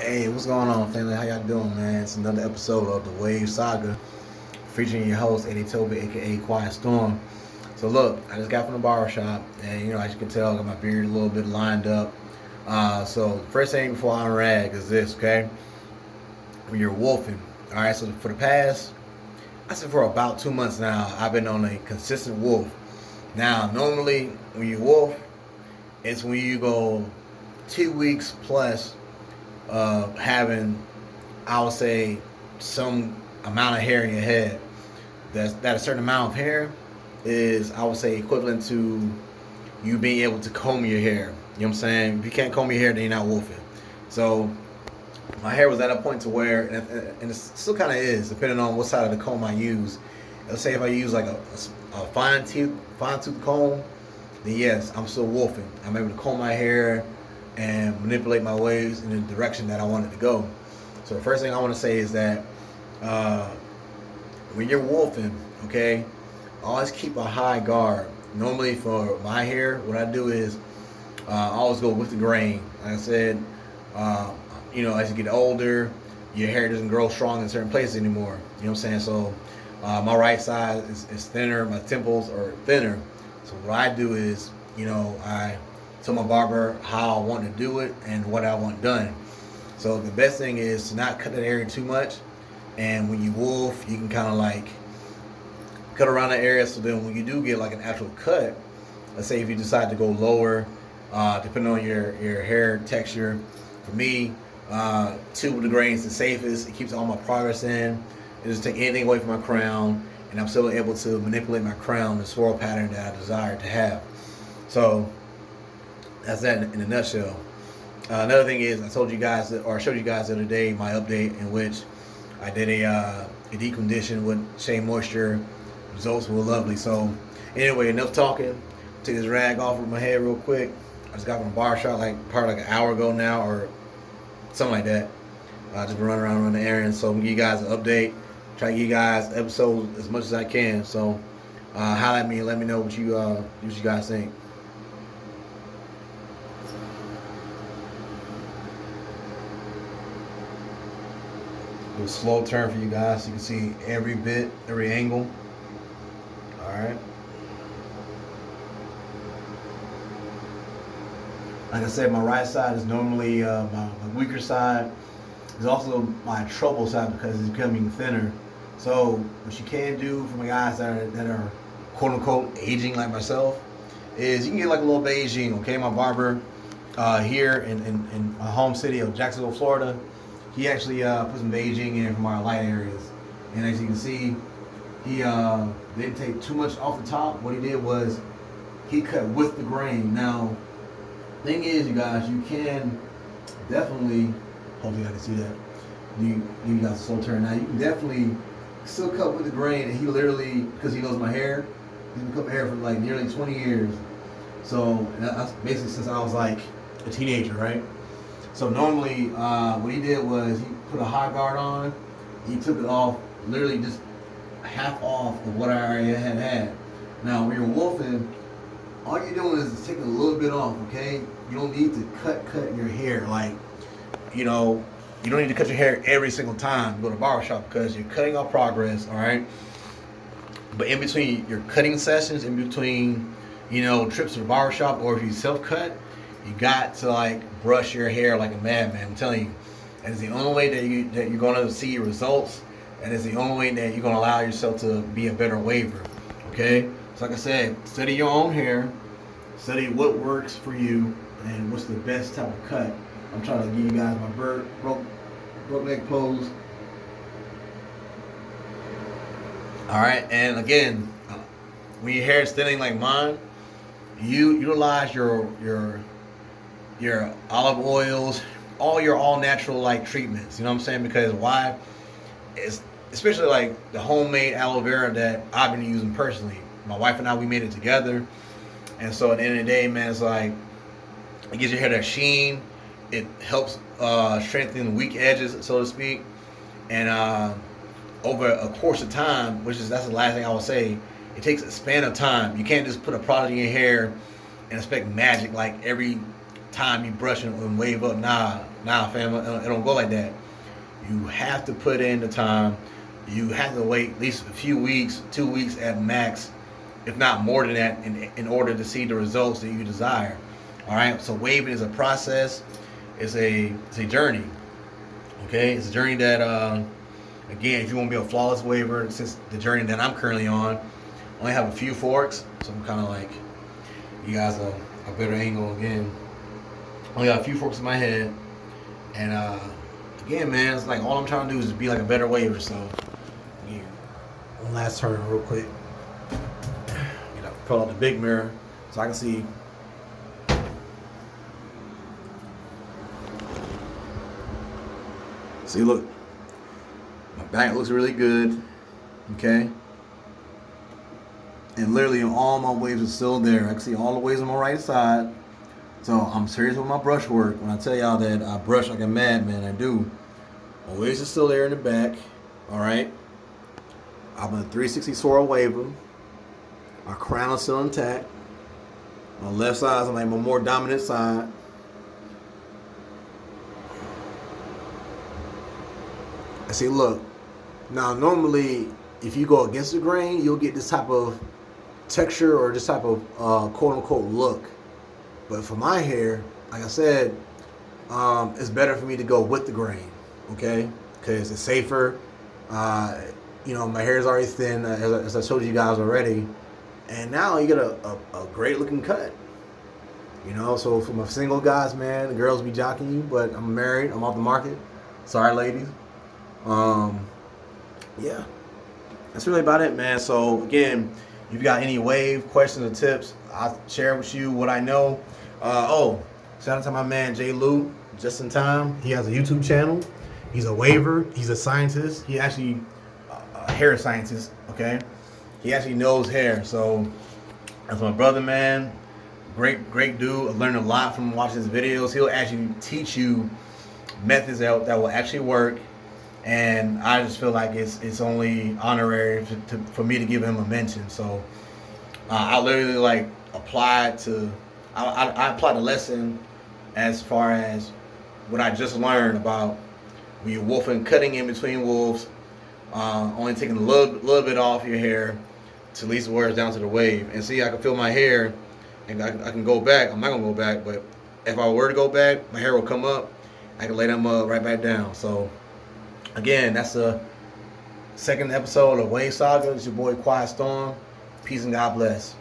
Hey, what's going on, family? How y'all doing, man? It's another episode of the Wave Saga, featuring your host, Eddie Toby, aka Quiet Storm. So, look, I just got from the barbershop, and as you can tell, I got my beard a little bit lined up. So, first thing before I rag is this, okay? When you're wolfing, all right. So, for the past, I said for about 2 months now, I've been on a consistent wolf. Now, normally when you wolf, it's when you go 2 weeks plus having, I would say, some amount of hair in your head. That a certain amount of hair is, I would say, equivalent to you being able to comb your hair. You know what I'm saying? If you can't comb your hair, then you're not wolfing. So my hair was at a point to where, and it still kind of is, depending on what side of the comb I use. Let's say if I use like a fine tooth comb, then yes, I'm still wolfing. I'm able to comb my hair and manipulate my waves in the direction that I want it to go. So the first thing I want to say is that uh, when you're wolfing, okay, always keep a high guard. Normally for my hair, what I do is I always go with the grain. Like I said, uh, as you get older, your hair doesn't grow strong in certain places anymore. You know what I'm saying? So my right side is thinner, my temples are thinner. So what I do is, I tell my barber how I want to do it and what I want done. So the best thing is to not cut that area too much. And when you wolf, you can kind of like cut around the area. So then when you do get like an actual cut, let's say if you decide to go lower, depending on your hair texture, for me, two with the grain is the safest. It keeps all my progress in. It doesn't take anything away from my crown, and I'm still able to manipulate my crown, the swirl pattern that I desire to have. So that's that in a nutshell. Another thing is, I told you guys or I showed you guys the other day my update in which I did a deep condition with Shea Moisture. Results were lovely. So anyway, enough talking. Take this rag off with my head real quick. I just got from a bar shop probably like an hour ago now or something like that. I just been running around running errands. So I'm gonna give you guys an update. Try to give you guys episodes as much as I can. So holler at me and let me know what you guys think. Do a slow turn for you guys so you can see every bit, every angle. Alright. Like I said, my right side is normally my weaker side. It's also my trouble side because it's becoming thinner. So what you can do for my guys that are quote unquote aging like myself is you can get like a little Beijing. Okay, my barber here in my home city of Jacksonville, Florida, he actually put some Beijing in from our light areas. And as you can see, he didn't take too much off the top. What he did was he cut with the grain. Now, thing is, you guys, you can definitely, hopefully I can see that. You guys a slow turn now. You can definitely still cut with the grain. And he literally, because he knows my hair, he's been cutting my hair for like nearly 20 years. So that's basically since I was like a teenager, right? So normally, what he did was he put a high guard on. He took it off, literally just half off of what I already had. Now, when you're wolfing, all you're doing is taking a little bit off, okay? You don't need to cut your hair. Like, you don't need to cut your hair every single time you go to the barbershop because you're cutting off progress, all right? But in between your cutting sessions, in between, trips to the barbershop, or if you self-cut, you got to like brush your hair like a madman. I'm telling you, and it's the only way that you're gonna see results, and it's the only way that you're gonna allow yourself to be a better waver. Okay, so like I said, study your own hair, study what works for you, and what's the best type of cut. I'm trying to give you guys my broke neck pose. All right, and again, when your hair is thinning like mine, you utilize your olive oils, all your all natural like treatments. You know what I'm saying? Because why? It's especially like the homemade aloe vera that I've been using personally. My wife and I, we made it together, and so at the end of the day, man, it's like it gives your hair that sheen. It helps strengthen weak edges, so to speak, and over a course of time, that's the last thing I would say. It takes a span of time. You can't just put a product in your hair and expect magic like every time you brush and wave up. Nah, fam, it don't go like that. You have to put in the time. You have to wait at least a few weeks, 2 weeks at max, if not more than that, in order to see the results that you desire. All right. So waving is a process. It's a journey. Okay. It's a journey that again, if you want to be a flawless waver, since the journey that I'm currently on, I only have a few forks, so I'm kind of like you guys a better angle again. I only got a few forks in my head, and again, man, it's like all I'm trying to do is be like a better waver. So, again, one last turn, real quick. Pull out the big mirror so I can see. See, look, my back looks really good. Okay. And literally all my waves are still there. I can see all the waves on my right side. So I'm serious with my brush work. When I tell y'all that I brush like a madman, I do. My waves are still there in the back. All right. I'm a 360 swirl waver. My crown is still intact. My left side is like my more dominant side. I see, look. Now, normally, if you go against the grain, you'll get this type of texture or this type of quote-unquote look. But for my hair, like I said, it's better for me to go with the grain, okay? Because it's safer. You know, my hair is already thin, as I showed you guys already. And now you get a great-looking cut. You know, so for my single guys, man, the girls be jocking you, but I'm married. I'm off the market. Sorry, ladies. Yeah. That's really about it, man. So, again, if you got any wave questions or tips, I'll share with you what I know. Shout out to my man, Jay Lou, just in time. He has a YouTube channel. He's a waver. He's a scientist. He actually, a hair scientist, okay? He actually knows hair. So, that's my brother, man. Great dude. I learned a lot from watching his videos. He'll actually teach you methods that will actually work. And I just feel like it's only honorary for me to give him a mention. So I literally like applied to I applied the lesson as far as what I just learned about when you're wolfing, cutting in between wolves, only taking a little bit off your hair to at least where it's down to the wave. And see, I can feel my hair, and I can go back. I'm not gonna go back, but if I were to go back, my hair will come up. I can lay them right back down. So. Again, that's the second episode of Wave Saga. It's your boy Quiet Storm. Peace and God bless.